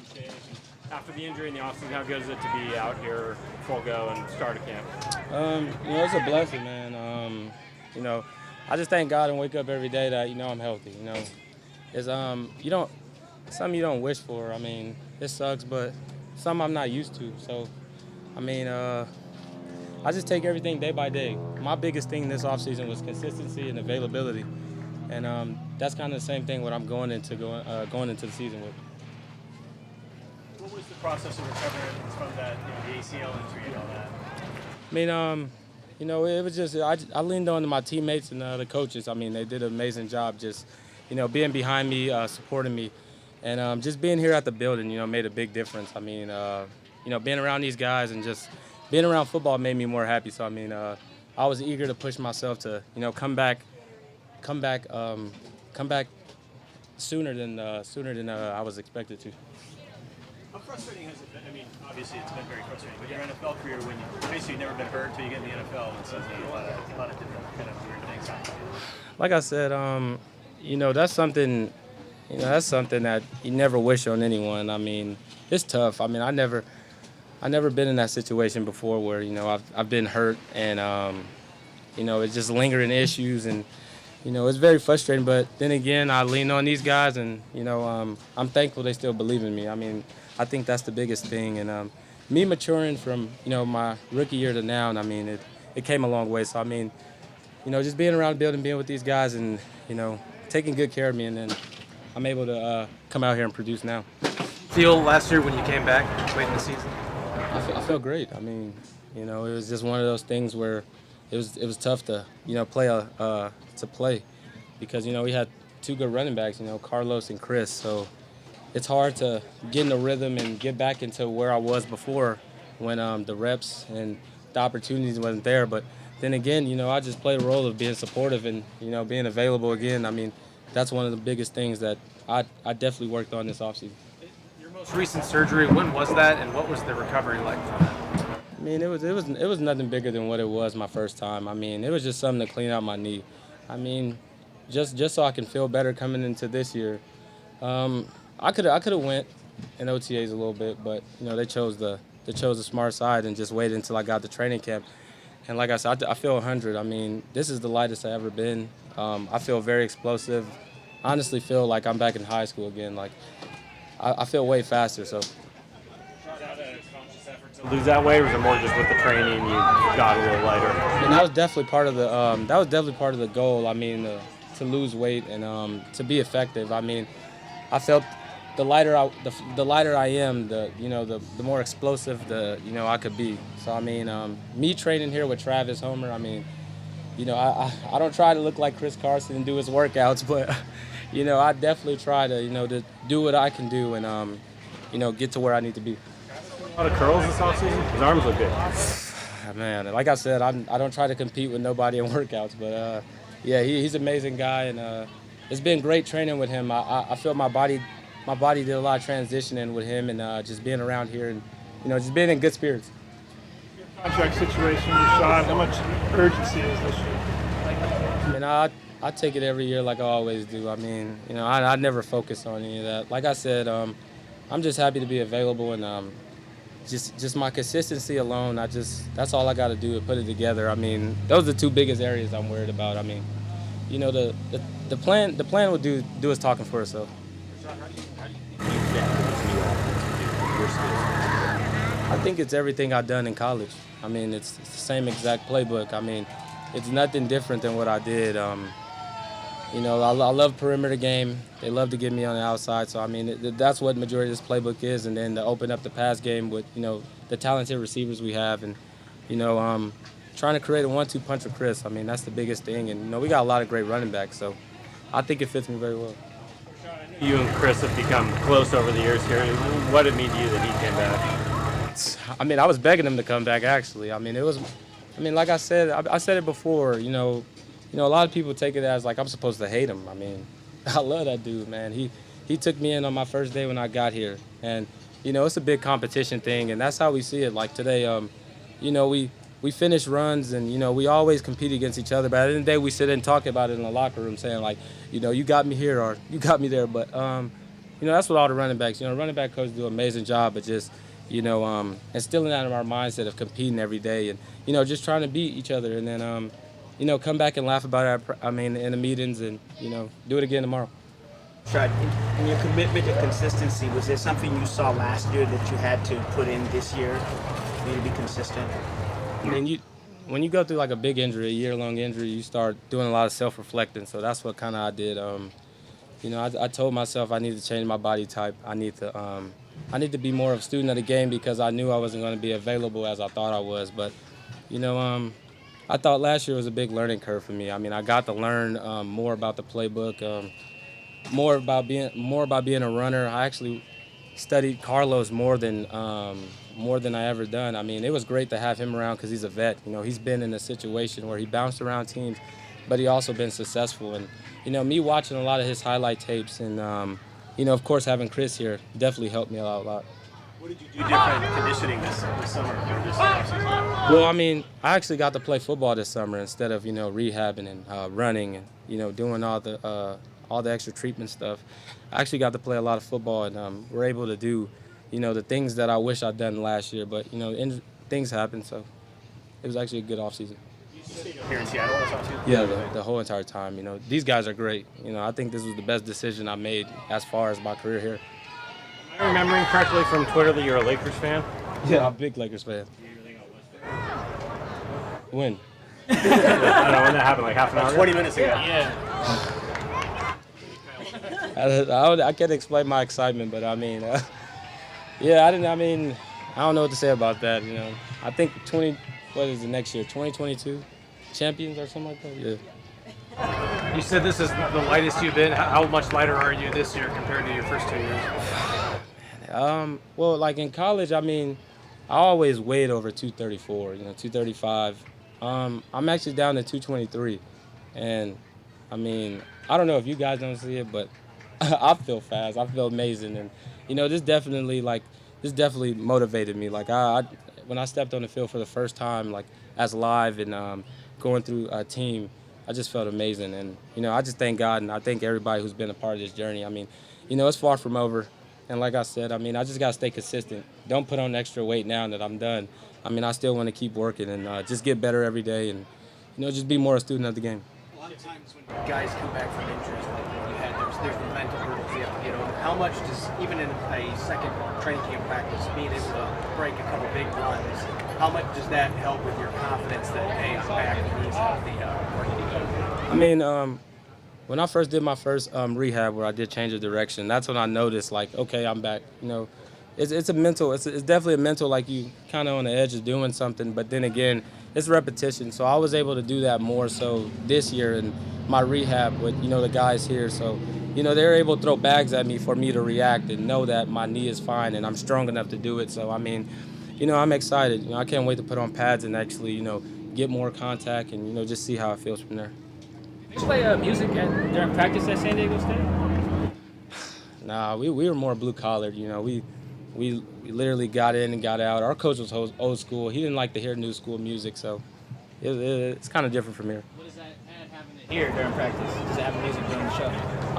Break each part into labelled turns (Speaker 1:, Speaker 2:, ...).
Speaker 1: stage. After the injury in the offseason, how good is it to be out here full go and start a camp?
Speaker 2: It's a blessing, man. I just thank God and wake up every day that I'm healthy. It's you don't something you don't wish for. I mean, it sucks, but something I'm not used to. So, I mean, I just take everything day by day. My biggest thing this offseason was consistency and availability, and that's kind of the same thing what I'm going into the season with.
Speaker 1: What was the process of recovering from that, the ACL injury and all that?
Speaker 2: I mean, it was just I leaned on to my teammates and the coaches. I mean, they did an amazing job just, being behind me, supporting me, and just being here at the building, made a big difference. I mean, being around these guys and just being around football made me more happy. So I mean, I was eager to push myself to, come back sooner than I was expected to.
Speaker 1: How frustrating has it been? I mean, obviously it's been very frustrating, but your NFL career, when you basically never been hurt until you get in the NFL, and suddenly a lot of different kind of weird things happen.
Speaker 2: Like I said, that's something that you never wish on anyone. I mean, it's tough. I mean, I never been in that situation before where I've been hurt and it's just lingering issues and it's very frustrating. But then again, I lean on these guys and I'm thankful they still believe in me. I mean, I think that's the biggest thing. And me maturing from my rookie year to now, and I mean it came a long way. So I mean, just being around the building, being with these guys, and taking good care of me, and then I'm able to come out here and produce now.
Speaker 3: Feel last year when you came back late in the season?
Speaker 2: I felt great. I mean, it was just one of those things where it was tough to play because we had two good running backs, Carlos and Chris. So it's hard to get in the rhythm and get back into where I was before when the reps and the opportunities wasn't there. But then again, I just played a role of being supportive and being available again. I mean, that's one of the biggest things that I definitely worked on this offseason.
Speaker 3: Your most recent surgery, when was that, and what was the recovery like from that?
Speaker 2: I mean, it was nothing bigger than what it was my first time. I mean, it was just something to clean out my knee. I mean, just so I can feel better coming into this year. I could have went in OTAs a little bit, but they chose the smart side and just waited until I got to training camp. And like I said, I feel 100. I mean, this is the lightest I've ever been. I feel very explosive. I honestly feel like I'm back in high school again. Like I feel way faster. So.
Speaker 1: Was that a conscious effort to lose that weight, or was it more just with the training you got a little lighter?
Speaker 2: And that was definitely part of the goal. I mean, to lose weight and to be effective. I mean, I felt the lighter I am, the more explosive I could be. So I mean, me training here with Travis Homer, I mean, I don't try to look like Chris Carson and do his workouts, but I definitely try to do what I can do and get to where I need to be.
Speaker 1: A lot of curls this offseason. His arms look good.
Speaker 2: Man, like I said, I don't try to compete with nobody in workouts, but yeah, he's an amazing guy, and it's been great training with him. I feel my body did a lot of transitioning with him, and just being around here, and just being in good spirits.
Speaker 4: Contract situation, Rashaad, how much urgency is this year?
Speaker 2: I mean, I take it every year like I always do. I mean, I never focus on any of that. Like I said, I'm just happy to be available, and just my consistency alone. That's all I got to do to put it together. I mean, those are the two biggest areas I'm worried about. I mean, the plan will do its talking for itself. I think it's everything I've done in college. I mean, it's the same exact playbook. I mean, it's nothing different than what I did. I love perimeter game. They love to get me on the outside. So, I mean, that's what majority of this playbook is. And then to open up the pass game with, the talented receivers we have. And, trying to create a 1-2 punch with Chris. I mean, that's the biggest thing. And, we got a lot of great running backs. So, I think it fits me very well.
Speaker 1: You and Chris have become close over the years here. What did it mean to you that he came back?
Speaker 2: I mean, I was begging him to come back, actually. Like I said, I said it before, a lot of people take it as like I'm supposed to hate him. I mean, I love that dude, man. He took me in on my first day when I got here. And, it's a big competition thing, and that's how we see it. Like today, we finish runs and, we always compete against each other. But at the end of the day, we sit and talk about it in the locker room saying, like, you got me here or you got me there. But, that's what all the running backs. Running back coaches do an amazing job of just, instilling that in our mindset of competing every day and, just trying to beat each other and then, come back and laugh about it, in the meetings and, do it again tomorrow.
Speaker 5: Rashaad, in your commitment to consistency, was there something you saw last year that you had to put in this year for you to be consistent?
Speaker 2: When you go through like a big injury, a year-long injury, you start doing a lot of self-reflecting. So that's what kind of I did. I told myself I need to change my body type. I need to be more of a student of the game because I knew I wasn't going to be available as I thought I was. But, I thought last year was a big learning curve for me. I got to learn more about the playbook, more about being a runner. I actually studied Carlos more than I ever done. It was great to have him around because he's a vet. He's been in a situation where he bounced around teams, but he also been successful. And me watching a lot of his highlight tapes and of course having Chris here definitely helped me out a lot.
Speaker 1: What did you do different conditioning this summer or this offseason?
Speaker 2: Well, I actually got to play football this summer instead of rehabbing and running and doing all the extra treatment stuff. I actually got to play a lot of football and we're able to do the things that I wish I'd done last year, but things happen, so it was actually a good offseason.
Speaker 1: You stayed up here in Seattle this offseason?
Speaker 2: Yeah, the whole entire time. These guys are great. I think this was the best decision I made as far as my career here.
Speaker 3: Am I remembering correctly from Twitter that you're a Lakers fan?
Speaker 2: Yeah, I'm a big Lakers fan. When?
Speaker 3: I don't know when that happened, like half an hour ago?
Speaker 1: 20 minutes ago.
Speaker 3: Yeah.
Speaker 2: I can't explain my excitement, but yeah, I don't know what to say about that. I think what is it next year? 2022 champions or something like that. Yeah.
Speaker 3: You said this is the lightest you've been. How much lighter are you this year compared to your first 2 years?
Speaker 2: Well, like in college, I always weighed over 234, 235. I'm actually down to 223, and I don't know if you guys don't see it, but I feel fast. I feel amazing, and this definitely motivated me. Like when I stepped on the field for the first time, like as live and going through a team, I just felt amazing, and I just thank God and I thank everybody who's been a part of this journey. It's far from over, and like I said, I just gotta stay consistent. Don't put on extra weight now that I'm done. I still want to keep working and just get better every day, and just be more a student of the game.
Speaker 6: A lot of times when guys come back from injuries like you had, there's the mental hurdles you have to get over. How much does, even in a second training camp practice, being able to break a couple big runs, how much does that help with your confidence that, hey, I'm back and he's healthy, ready to go?
Speaker 2: When I first did my first rehab where I did change of direction, that's when I noticed, like, okay, I'm back. It's definitely a mental, like you kind of on the edge of doing something, but then again, it's repetition. So I was able to do that more so this year in my rehab with, the guys here. So, they're able to throw bags at me for me to react and know that my knee is fine and I'm strong enough to do it. So, I'm excited. I can't wait to put on pads and actually, get more contact and, just see how it feels from there.
Speaker 7: Did you play music during practice at San Diego State?
Speaker 2: Nah, we were more blue-collared, We literally got in and got out. Our coach was old school. He didn't like to hear new school music, so it's kind of different from here.
Speaker 7: What does that add having to hear during practice? Does it have music during the show?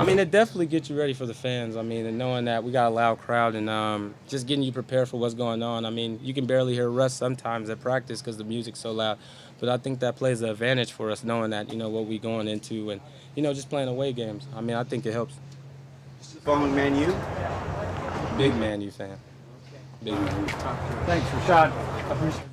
Speaker 2: It definitely gets you ready for the fans. And knowing that we got a loud crowd and just getting you prepared for what's going on. You can barely hear Russ sometimes at practice because the music's so loud. But I think that plays an advantage for us knowing that, what we going into and, just playing away games. I think it helps.
Speaker 5: Following Man U?
Speaker 2: Big Man U fan. Big Man U.
Speaker 3: Thanks, Rashaad. I appreciate it.